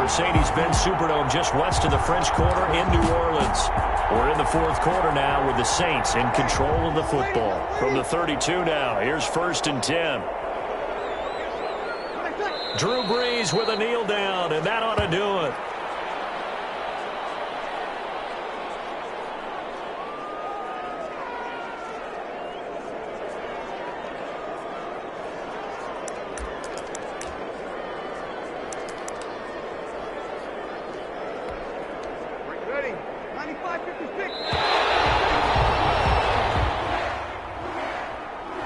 Mercedes-Benz Superdome just west of the French Quarter in New Orleans. We're in the fourth quarter now with the Saints in control of the football. From the 32 now, here's 1st and 10. Drew Brees with a kneel down, and that ought to do it.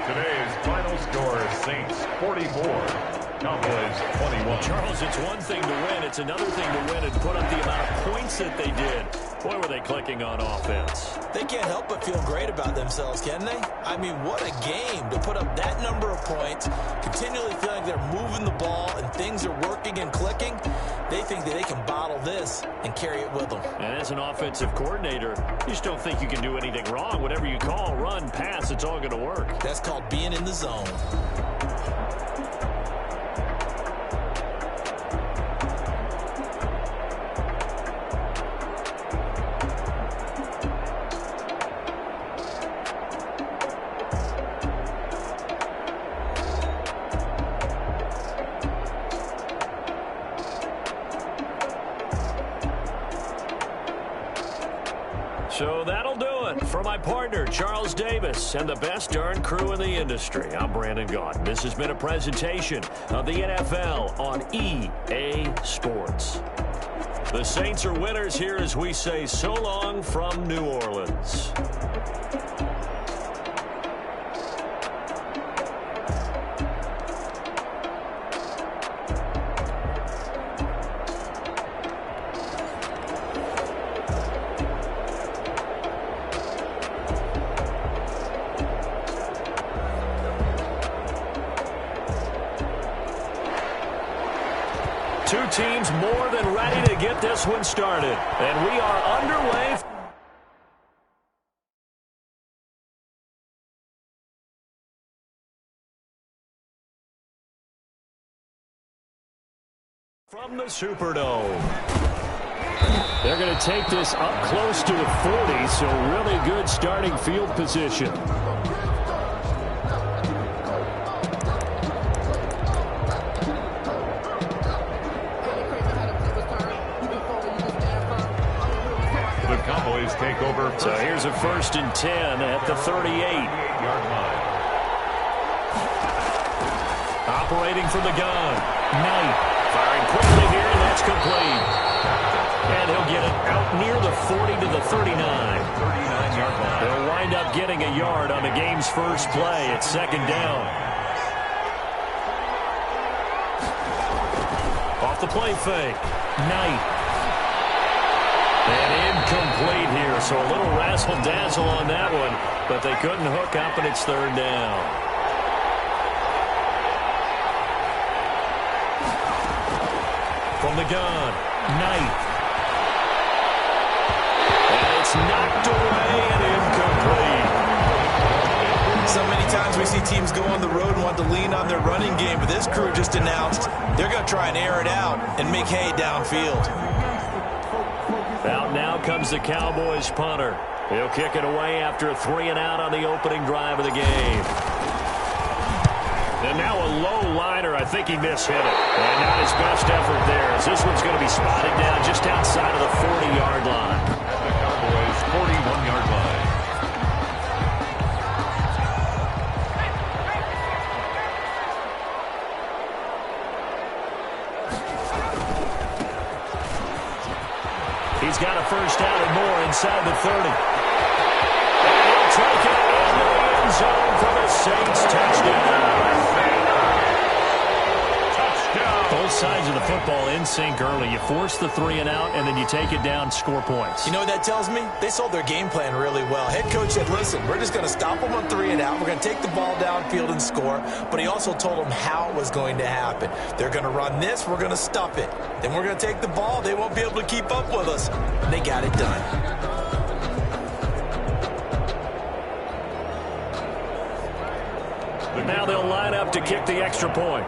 Today's final score is Saints 44, Cowboys 21. Charles, it's one thing to win. It's another thing to win and put up the amount of points that they did. Boy, were they clicking on offense. They can't help but feel great about themselves, can they? I mean, what a game to put up that number of points, continually feeling they're moving the ball and things are working and clicking. They think that they can bottle this and carry it with them. And as an offensive coordinator, you just don't think you can do anything wrong. Whatever you call, run, pass, it's all going to work. That's called being in the zone. So that'll do it for my partner, Charles Davis, and the best darn crew in the industry. I'm Brandon Gaudin. This has been a presentation of the NFL on EA Sports. The Saints are winners here as we say so long from New Orleans. Two teams more than ready to get this one started. And we are underway. From the Superdome. They're going to take this up close to the 40, so really good starting field position. Cowboys take over. So here's a 1st and 10 at the 38-yard line. Operating from the gun. Knight firing quickly here, and that's complete. And he'll get it out near the 40 to the 39. 39-yard line. They'll wind up getting a yard on the game's first play. It's 2nd down. Off the play fake. Knight. And incomplete here, so a little razzle-dazzle on that one, but they couldn't hook up, and it's 3rd down. From the gun, Knight. And it's knocked away and incomplete. So many times we see teams go on the road and want to lean on their running game, but this crew just announced they're going to try and air it out and make hay downfield. Out now comes the Cowboys punter. He'll kick it away after a 3-and-out on the opening drive of the game. And now a low liner. I think he mishit it. And not his best effort there, as this one's going to be spotted down just outside of the 40-yard line. At the Cowboys' 41-yard line. He's got a first down and more inside the 30. And he'll take it into the end zone for the Saints. Touchdown. Both sides of the football in sync early. You force the 3 and out, and then you take it down, score points. You know what that tells me? They sold their game plan really well. Head coach said, listen, we're just going to stop them on 3 and out. We're going to take the ball downfield and score. But he also told them how it was going to happen. They're going to run this. We're going to stop it. Then we're going to take the ball. They won't be able to keep up with us. And they got it done. Now they'll line up to kick the extra point.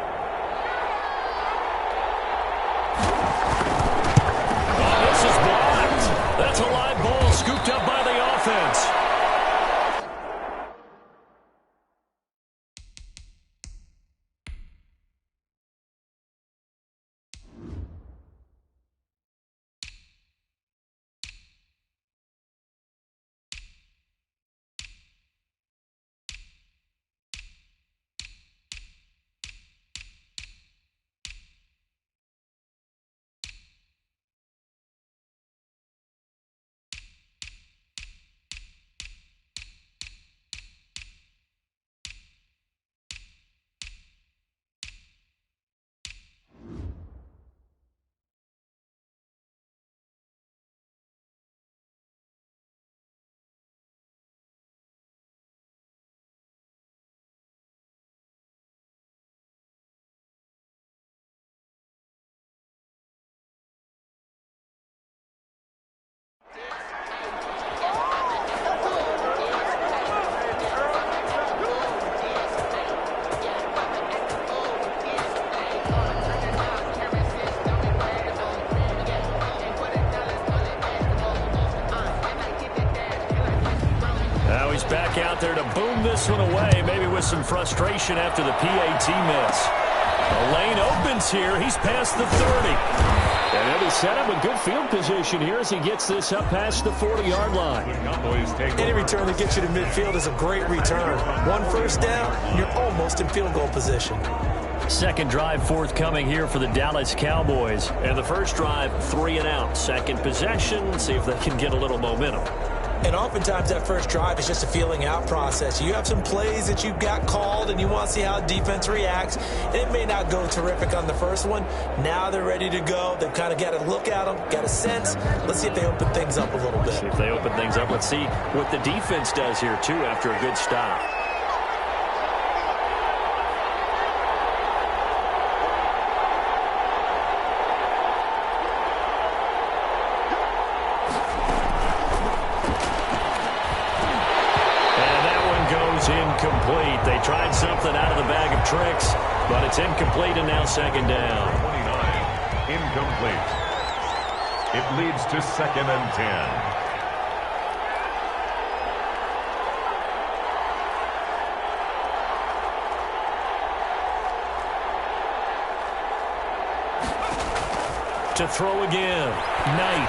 That's a live ball scooped up by the offense. Back out there to boom this one away, maybe with some frustration after the PAT miss. The lane opens here. He's past the 30. And he'll be set up with good field position here as he gets this up past the 40-yard line. Any return that gets you to midfield is a great return. One first down, you're almost in field goal position. Second drive forthcoming here for the Dallas Cowboys. And the first drive, 3 and out. Second possession, see if they can get a little momentum. And oftentimes that first drive is just a feeling out process. You have some plays that you've got called and you want to see how defense reacts. It may not go terrific on the first one. Now they're ready to go. They've kind of got to look at them, got a sense. Let's see if they open things up a little bit. See if they open things up. Let's see what the defense does here, too, after a good stop. Incomplete. They tried something out of the bag of tricks, but it's incomplete and now second down. 29, incomplete. It leads to 2nd and 10. To throw again. Knight.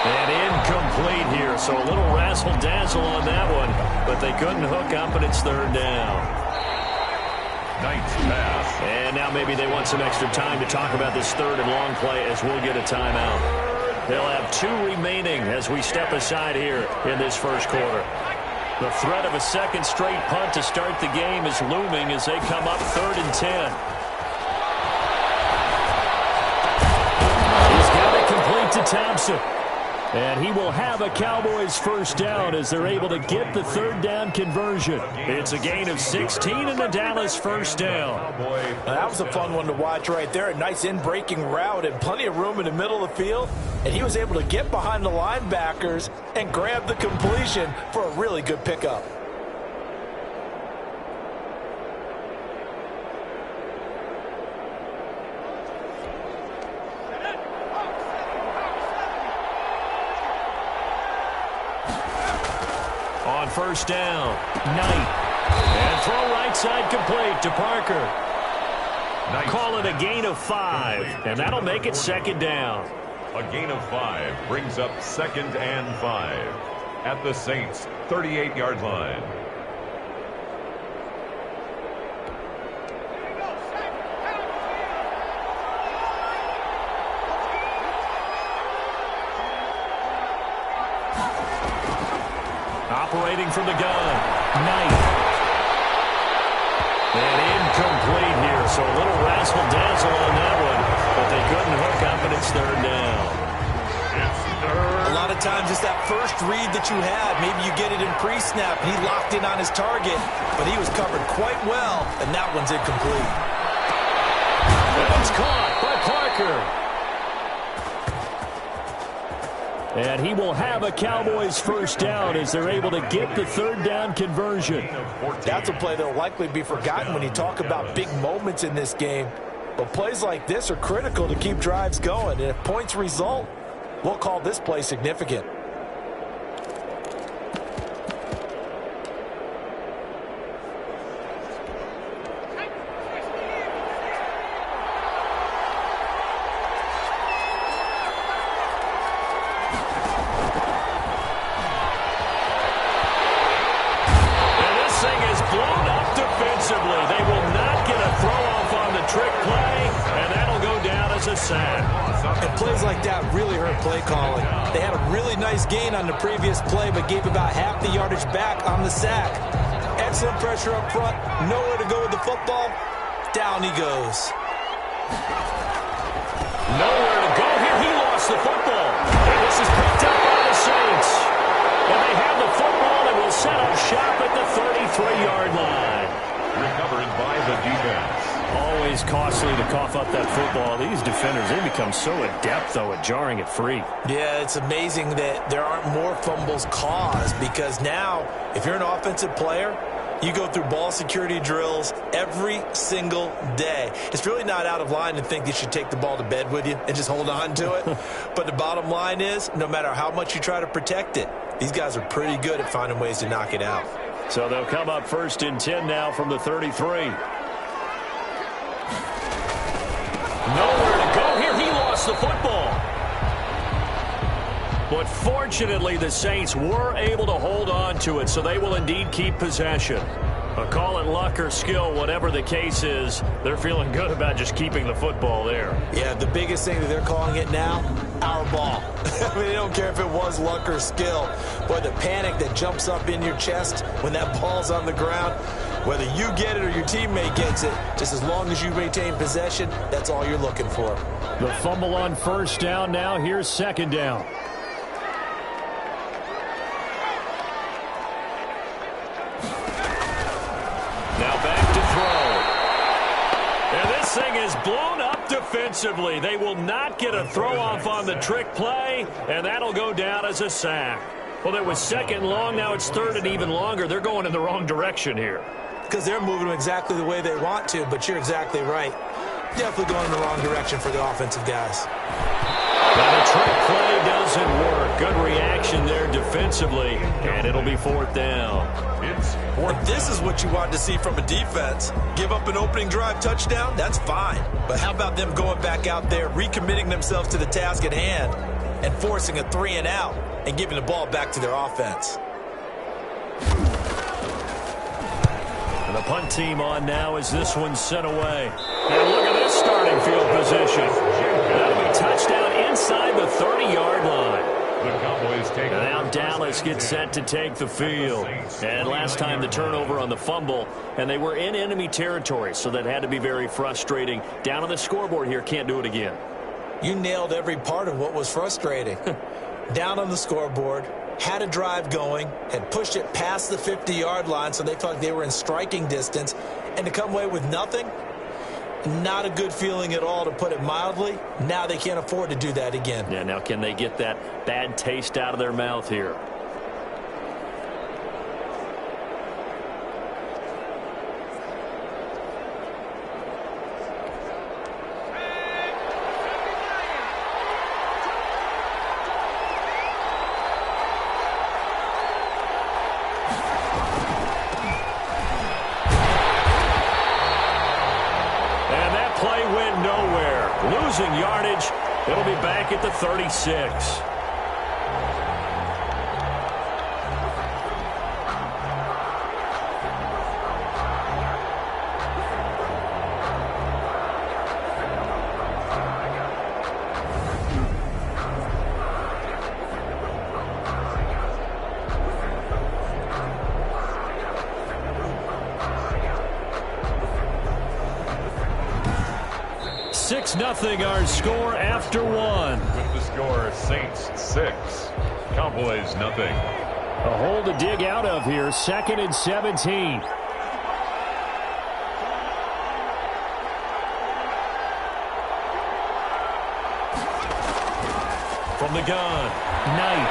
And incomplete here, so a little razzle-dazzle on that one, but they couldn't hook up, and it's third down. Knight's pass. And now maybe they want some extra time to talk about this third and long play as we'll get a timeout. They'll have 2 remaining as we step aside here in this first quarter. The threat of a second straight punt to start the game is looming as they come up 3rd and 10. He's got it complete to Thompson. And he will have a Cowboys first down as they're able to get the third down conversion. It's a gain of 16 and the Dallas first down. That was a fun one to watch right there. A nice in-breaking route and plenty of room in the middle of the field. And he was able to get behind the linebackers and grab the completion for a really good pickup. On first down, Knight. And throw right side complete to Parker. Nice. Call it a gain of 5, and that'll make it second down. A gain of 5 brings up 2nd and 5 at the Saints' 38-yard line. operating from the gun. Knight. And incomplete here, so a little razzle-dazzle on that one, but they couldn't hook up, and it's third down. A lot of times it's that first read that you had. Maybe you get it in pre-snap, and he locked in on his target, but he was covered quite well, and that one's incomplete. And it's caught by Parker. And he will have a Cowboys first down as they're able to get the third down conversion. That's a play that will likely be forgotten when you talk about big moments in this game. But plays like this are critical to keep drives going. And if points result, we'll call this play significant. They will not get a throw-off on the trick play, and that'll go down as a sack. And plays like that really hurt play calling. They had a really nice gain on the previous play, but gave about half the yardage back on the sack. Excellent pressure up front, nowhere to go with the football. Down he goes. Nowhere to go here. He lost the football. And this is picked up by the Saints. And they have the football and will set up shop at the 33-yard line. Recovered by the defense. Always costly to cough up that football. These defenders, they become so adept, though, at jarring it free. Yeah, it's amazing that there aren't more fumbles caused, because now, if you're an offensive player, you go through ball security drills every single day. It's really not out of line to think you should take the ball to bed with you and just hold on to it. But the bottom line is, no matter how much you try to protect it, these guys are pretty good at finding ways to knock it out. So they'll come up first and 10 now from the 33. Nowhere to go here. He lost the football. But fortunately, the Saints were able to hold on to it, so they will indeed keep possession. Call it luck or skill, whatever the case is, they're feeling good about just keeping the football there. Yeah, the biggest thing that they're calling it now, our ball. I mean, they don't care if it was luck or skill. Boy, the panic that jumps up in your chest when that ball's on the ground, whether you get it or your teammate gets it, just as long as you maintain possession, that's all you're looking for. The fumble on first down now. Here's second down. Now back to throw. And this thing is blown up defensively. They will not get a throw-off on the trick play, and that'll go down as a sack. Well, it was second long. Now it's third and even longer. They're going in the wrong direction here. Because they're moving them exactly the way they want to, but you're exactly right. Definitely going in the wrong direction for the offensive guys. But the trick play doesn't work. Good reaction there defensively, and it'll be fourth down. It's fourth. This is what you want to see from a defense. Give up an opening drive touchdown, that's fine. But how about them going back out there, recommitting themselves to the task at hand, and forcing a 3-and-out and giving the ball back to their offense? And the punt team on now as this one's sent away. Now look at this starting field position. That'll be touchdown inside the 30-yard line. The Cowboys take and now Dallas gets set to take the field. And last time the turnover on the fumble, and they were in enemy territory, so that had to be very frustrating. Down on the scoreboard here, can't do it again. You nailed every part of what was frustrating. Down on the scoreboard, had a drive going, had pushed it past the 50-yard line, so they felt like they were in striking distance, and to come away with nothing, not a good feeling at all, to put it mildly. Now they can't afford to do that again. Yeah, now can they get that bad taste out of their mouth here? Losing yardage. It'll be back at the 36. 6-0 our score after one. With the score, Saints 6, Cowboys nothing. A hole to dig out of here, 2nd and 17. From the gun, Knight.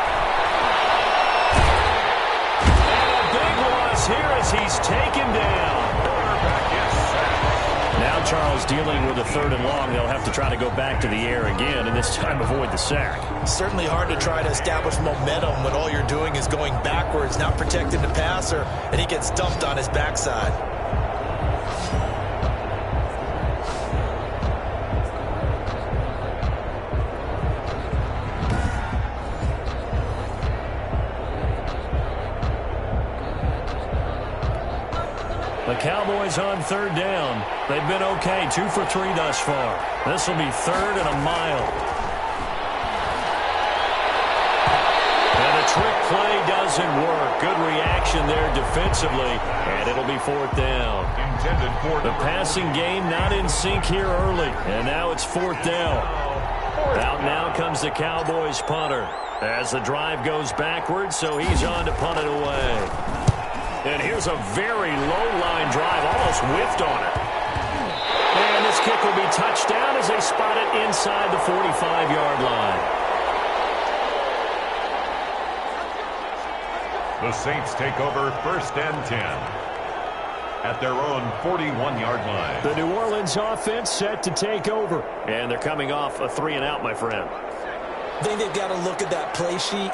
And a big loss here as he's taken down. Quarterback is sacked. Now Charles dealing with a 3rd and long. They'll have to try to go back to the air again, and this time avoid the sack. Certainly hard to try to establish momentum when all you're doing is going backwards, not protecting the passer, and he gets dumped on his backside. The Cowboys on 3rd down. They've been okay, 2 for 3 thus far. This will be 3rd and a mile. And the trick play doesn't work. Good reaction there defensively, and it'll be 4th down. Intended for the passing game not in sync here early, and now it's 4th down. Out now comes the Cowboys punter as the drive goes backwards, so he's on to punt it away. And here's a very low-line drive, almost whiffed on it. And this kick will be touched down as they spot it inside the 45-yard line. The Saints take over 1st and 10 at their own 41-yard line. The New Orleans offense set to take over. And they're coming off a 3-and-out, my friend. I think they've got to look at that play sheet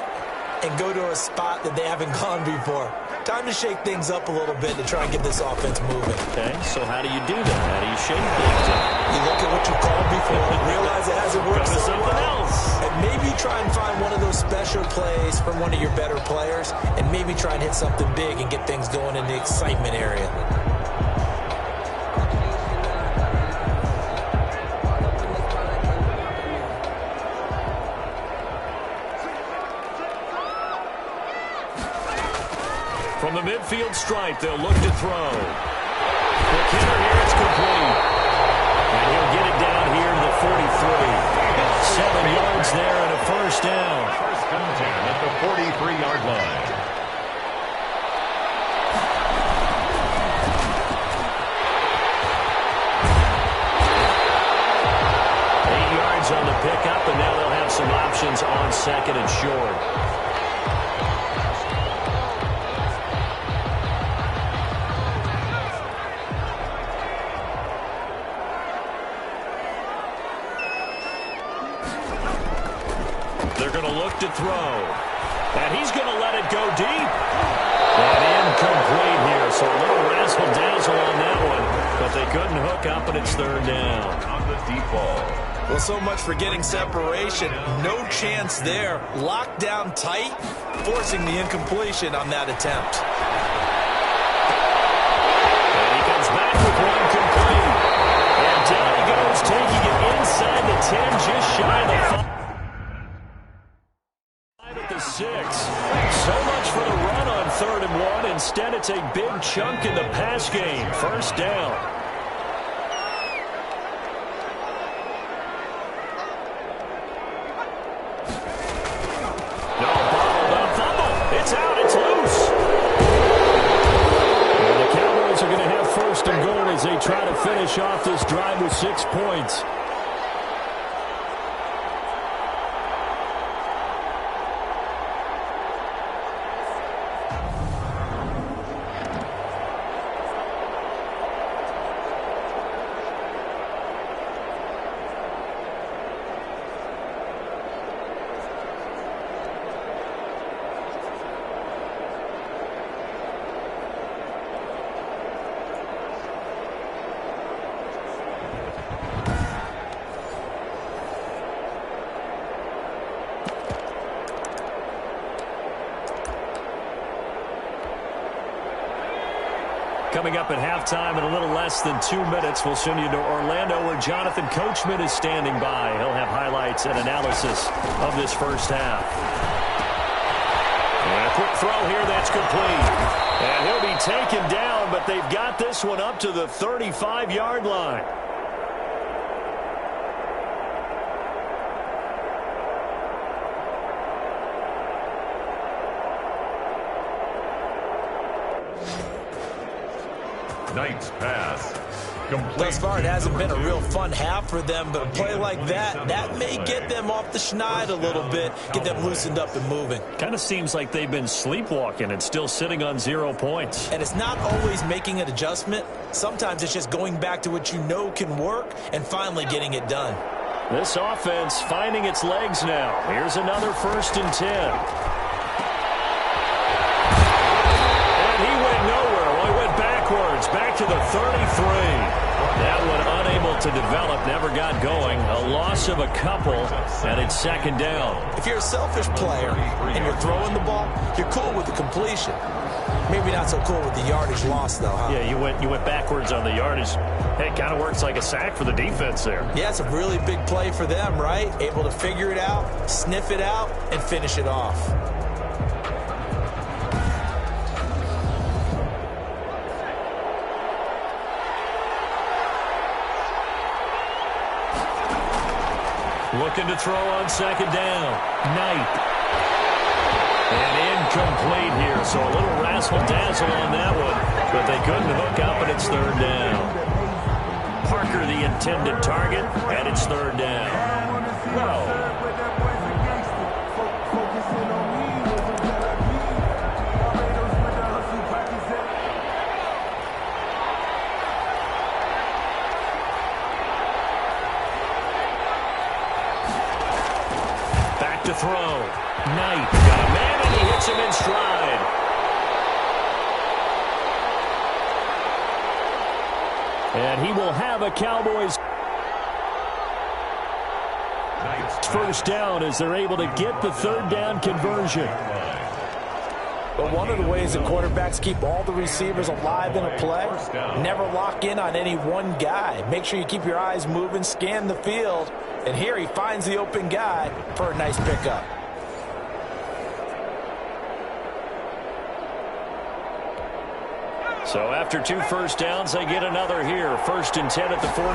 and go to a spot that they haven't gone before. Time to shake things up a little bit to try and get this offense moving. Okay, so how do you do that? How do you shake things up? You look at what you called before and realize it hasn't worked Go to so something well. else. And maybe try and find one of those special plays from one of your better players and maybe try and hit something big and get things going in the excitement area. From the midfield stripe, they'll look to throw. Quick hitter here, it's complete. And he'll get it down here to the 43. 7 yards there and a 1st down. 1st and 10 at the 43-yard line. On the pickup, and now they'll have some options on 2nd and short. They're going to look to throw, and he's going to let it go deep. And incomplete here, so a little razzle-dazzle on that one, but they couldn't hook up, and it's 3rd down. On the deep ball. Well, so much for getting separation. No chance there. Locked down tight, forcing the incompletion on that attempt. And he comes back with one complete. And down he goes, taking it inside the 10, just shy of the 5. At the 6. So much for the run on 3rd and 1. Instead, it's a big chunk in the pass game. 1st down. It's out. It's loose. And the Cowboys are going to have 1st and goal as they try to finish off this drive with 6 points. Coming up at halftime in a little less than 2 minutes, we'll send you to Orlando where Jonathan Coachman is standing by. He'll have highlights and analysis of this 1st half. And a quick throw here, that's complete. And he'll be taken down, but they've got this one up to the 35-yard line. Knight's pass. Complete. Thus far, it hasn't been a real fun half for them, but a play like that may get them off the schneid a little bit, get them loosened up and moving. Kind of seems like they've been sleepwalking and still sitting on 0 points. And it's not always making an adjustment. Sometimes it's just going back to what you know can work and finally getting it done. This offense finding its legs now. Here's another 1st and 10. And he went nowhere. Well, he went backwards, back to the 33. That one unable to develop, never got going. A loss of a couple, and it's 2nd down. If you're a selfish player and you're throwing the ball, you're cool with the completion. Maybe not so cool with the yardage loss, though, huh? Yeah, you went backwards on the yardage. Hey, it kind of works like a sack for the defense there. Yeah, it's a really big play for them, right? Able to figure it out, sniff it out, and finish it off. Looking to throw on 2nd down. Knight. And incomplete here, so a little razzle-dazzle on that one. But they couldn't hook up, and it's 3rd down. Parker, the intended target, and it's 3rd down. Whoa. Back to throw. Knight got a man, and he hits him in stride. And he will have a Cowboys 1st down as they're able to get the 3rd down conversion. But one of the ways that quarterbacks keep all the receivers alive in a play, never lock in on any one guy. Make sure you keep your eyes moving, scan the field, and here he finds the open guy for a nice pickup. So after 2 1st downs, they get another here. 1st and 10 at the 45.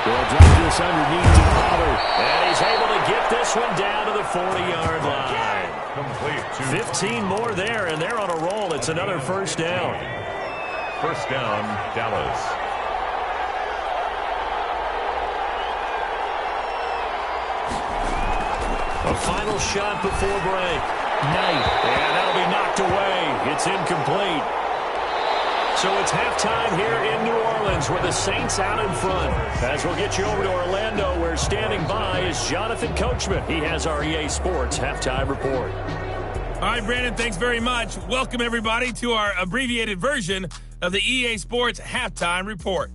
They'll drop this underneath to Pollard. And he's able to get this one down to the 40-yard line. Complete. 15 more there, and they're on a roll. It's another 1st down. 1st down, Dallas. A final shot before break. Knight. And that'll be knocked away. It's incomplete. So it's halftime here in New Orleans with the Saints out in front. As we'll get you over to Orlando, where standing by is Jonathan Coachman. He has our EA Sports halftime report. All right, Brandon, thanks very much. Welcome, everybody, to our abbreviated version of the EA Sports halftime report.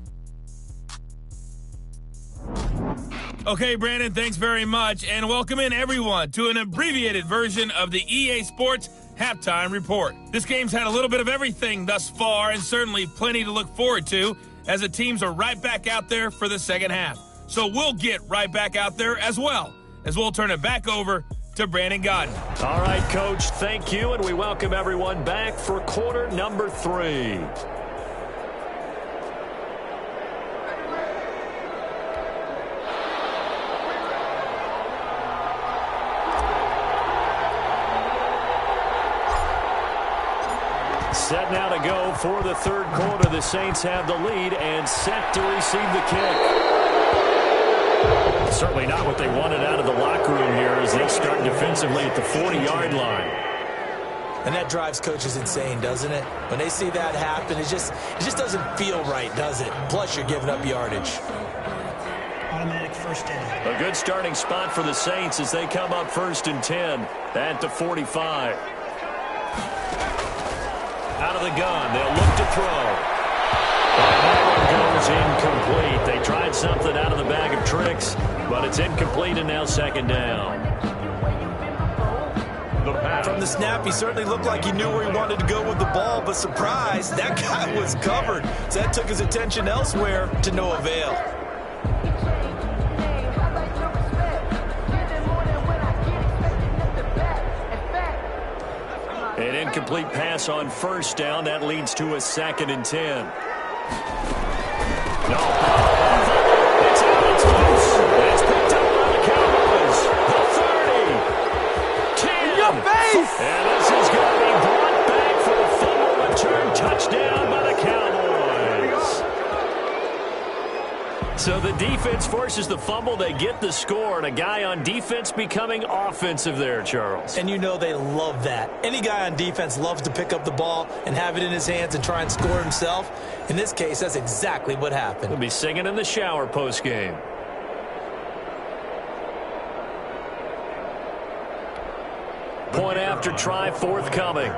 Okay, Brandon, thanks very much, and welcome in everyone to an abbreviated version of the EA Sports halftime report. This game's had a little bit of everything thus far, and certainly plenty to look forward to, as the teams are right back out there for the 2nd half. So we'll get right back out there as well, as we'll turn it back over to Brandon Gaudin. All right, Coach, thank you, and we welcome everyone back for quarter number 3. Set now to go for the 3rd quarter. The Saints have the lead and set to receive the kick. Certainly not what they wanted out of the locker room here as they start defensively at the 40-yard line. And that drives coaches insane, doesn't it? When they see that happen, it just doesn't feel right, does it? Plus, you're giving up yardage. Automatic 1st down. A good starting spot for the Saints as they come up 1st and 10 at the 45. Out of the gun, they'll look to throw. And that one goes incomplete. They tried something out of the bag of tricks, but it's incomplete and now 2nd down. From the snap, he certainly looked like he knew where he wanted to go with the ball, but surprise, that guy was covered. So that took his attention elsewhere to no avail. An incomplete pass on 1st down. That leads to a 2nd and 10. No. It's out. It's loose. It's picked up by the Cowboys. The 30. 10. In your face. And this is going to be brought back for the fumble So the defense forces the fumble. They get the score, and a guy on defense becoming offensive there, Charles. And you know they love that. Any guy on defense loves to pick up the ball and have it in his hands and try and score himself. In this case, that's exactly what happened. He'll be singing in the shower post-game. Point after try forthcoming.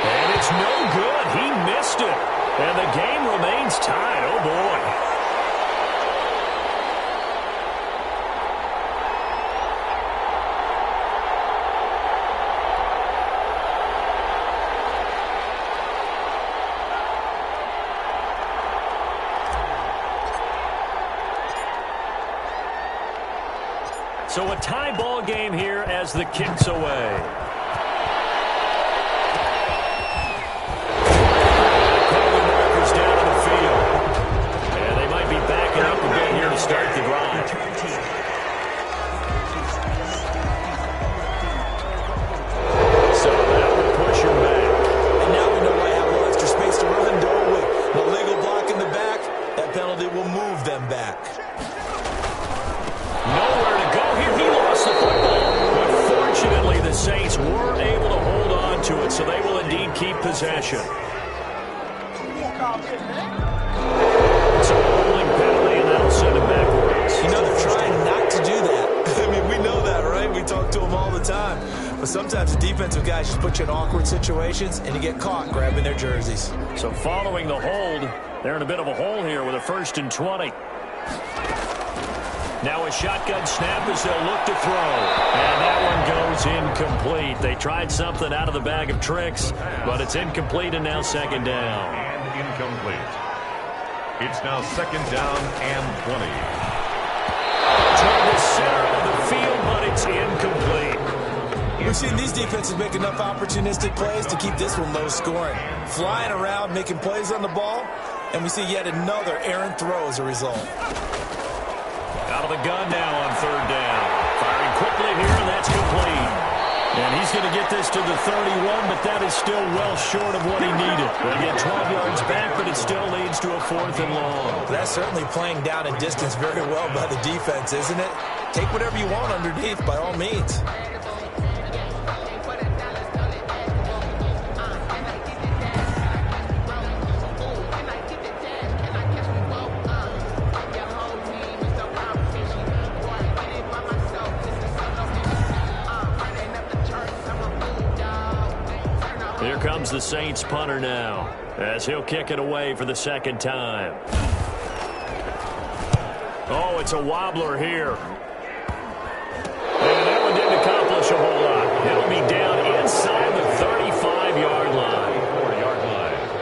And it's no good. He missed it. And the game remains tied. Oh, boy. So a tie ball game here as the kick's away. Calling markers down on the field. And they might be backing up a bit here to start the drive. So that will push him back. And now we know why I have a little extra space to run. Though with no legal block in the back, that penalty will move them back. Nowhere to go here. He lost the football. But fortunately, the Saints were able to hold on to it, so they will indeed keep possession. It's a holding penalty, and that'll send him backwards. You know, they're trying not to do that. I mean, we know that, right? We talk to them all the time. But sometimes the defensive guys just put you in awkward situations, and you get caught grabbing their jerseys. So following the hold, they're in a bit of a hole here with a 1st and 20. Now a shotgun snap as they'll look to throw. And that one goes incomplete. They tried something out of the bag of tricks, but it's incomplete and now 2nd down. And incomplete. It's now 2nd down and 20. Toward the center of the field, but it's incomplete. We've seen these defenses make enough opportunistic plays to keep this one low scoring. Flying around, making plays on the ball, and we see yet another errant throw as a result. Out of the gun now on 3rd down. Firing quickly here, and that's complete. And he's going to get this to the 31, but that is still well short of what he needed. They get 12 yards back, but it still leads to a 4th and long. That's certainly playing down in distance very well by the defense, isn't it? Take whatever you want underneath, by all means. Here comes the Saints punter now, as he'll kick it away for the 2nd time. Oh, it's a wobbler here. And that one didn't accomplish a whole lot. It'll be down inside the 35-yard line.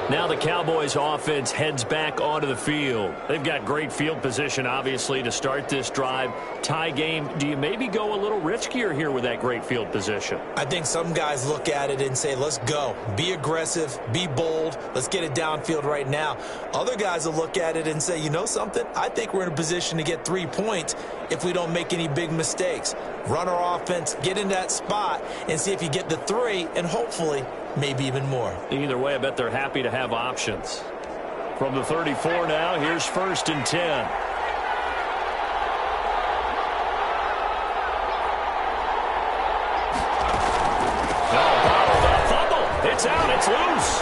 Now the Cowboys offense heads back onto the field. They've got great field position, obviously, to start this drive. Tie game, do you maybe go a little riskier here with that great field position? I think some guys look at it and say, let's go. Be aggressive. Be bold. Let's get it downfield right now. Other guys will look at it and say, you know something? I think we're in a position to get 3 points if we don't make any big mistakes. Run our offense, get in that spot, and see if you get the 3, and hopefully maybe even more. Either way, I bet they're happy to have options. From the 34 now, here's 1st and 10. It's out. It's loose.